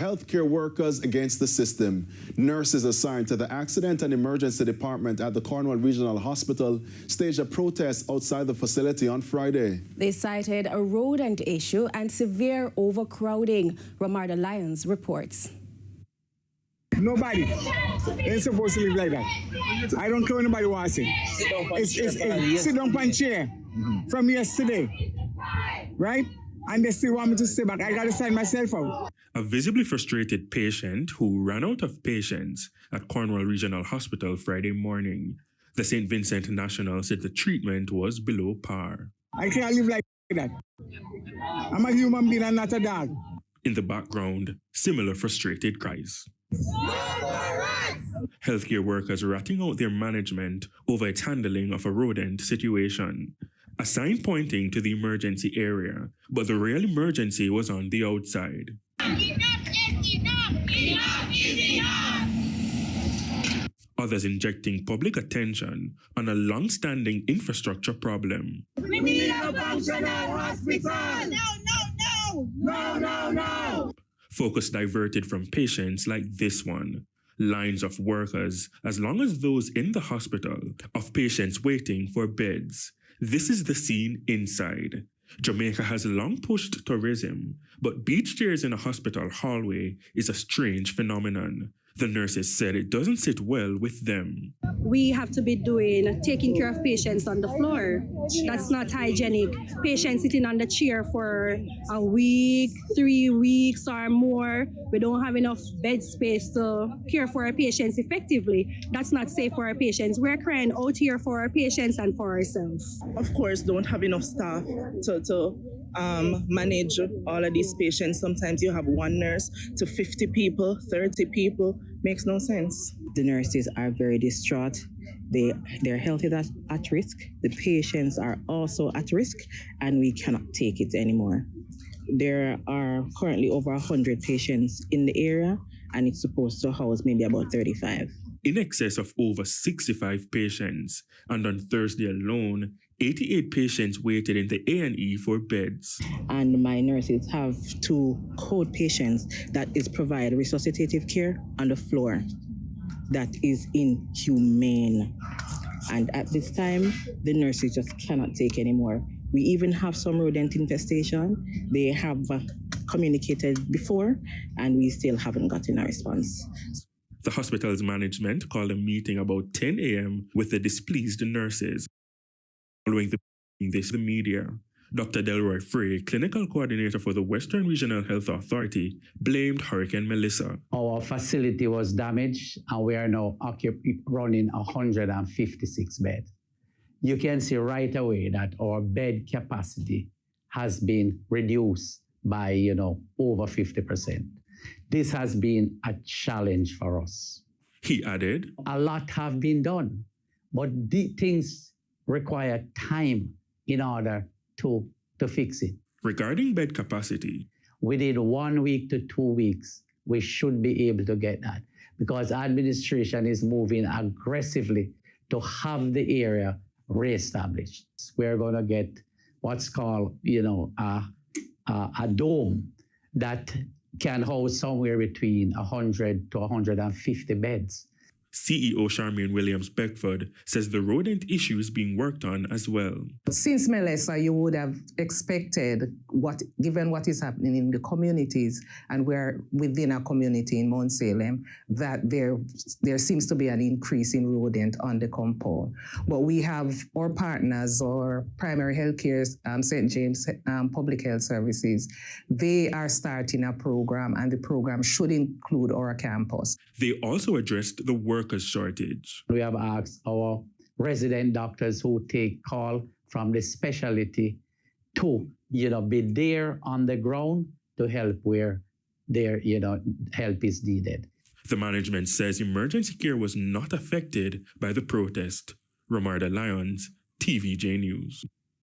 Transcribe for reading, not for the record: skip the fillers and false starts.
healthcare workers against the system. Nurses assigned to the Accident and Emergency Department at the Cornwall Regional Hospital staged a protest outside the facility on Friday. They cited a rodent issue and severe overcrowding. Ramarda Lyons reports. Nobody ain't supposed to live like that. I don't care what anybody wants to say. Sit down on chair from yesterday, right? And they still want me to stay back. I gotta sign myself out. A visibly frustrated patient who ran out of patience at Cornwall Regional Hospital Friday morning. The St. Vincent National said the treatment was below par. I can't live like that. I'm a human being and not a dog. In the background, similar frustrated cries. Healthcare workers ratting out their management over its handling of a rodent situation. A sign pointing to the emergency area, but the real emergency was on the outside. Enough is enough! Enough is enough! Others injecting public attention on a long-standing infrastructure problem. We need a functional hospital! No, no, no! No, no, no! Focus diverted from patients like this one. Lines of workers, as long as those in the hospital, of patients waiting for beds. This is the scene inside. Jamaica has long pushed tourism, but beach chairs in a hospital hallway is a strange phenomenon. The nurses said it doesn't sit well with them. We have to be taking care of patients on the floor. That's not hygienic. Patients sitting on the chair for a week, 3 weeks or more. We don't have enough bed space to care for our patients effectively. That's not safe for our patients. We're crying out here for our patients and for ourselves. Of course, don't have enough staff to manage all of these patients. Sometimes you have one nurse to 50 people, 30 people. Makes no sense. The nurses are very distraught. Their health is at risk. The patients are also at risk, and we cannot take it anymore. There are currently over 100 patients in the area, and it's supposed to house maybe about 35. In excess of over 65 patients, and on Thursday alone, 88 patients waited in the A&E for beds. And my nurses have 2 code patients that is provide resuscitative care on the floor. That is inhumane. And at this time, the nurses just cannot take anymore. We even have some rodent infestation. They have communicated before, and we still haven't gotten a response. The hospital's management called a meeting about 10 a.m. with the displeased nurses. Following the media, Dr. Delroy Frey, clinical coordinator for the Western Regional Health Authority, blamed Hurricane Melissa. Our facility was damaged, and we are now running 156 beds. You can see right away that our bed capacity has been reduced by, over 50%. This has been a challenge for us. He added, a lot have been done, but things require time in order to fix it. Regarding bed capacity, within 1 week to 2 weeks, we should be able to get that because administration is moving aggressively to have the area reestablished. We're going to get what's called, a dome that can house somewhere between 100 to 150 beds. CEO Charmaine Williams-Beckford says the rodent issue is being worked on as well. Since Melissa, you would have expected, given what is happening in the communities, and we're within a community in Mount Salem, that there seems to be an increase in rodent on the compound. But we have our partners, our primary health care, St. James Public Health Services. They are starting a program, and the program should include our campus. They also addressed the workers' shortage. We have asked our resident doctors who take call from the specialty to, be there on the ground to help where their, help is needed. The management says emergency care was not affected by the protest. Ramarda Lyons, TVJ News.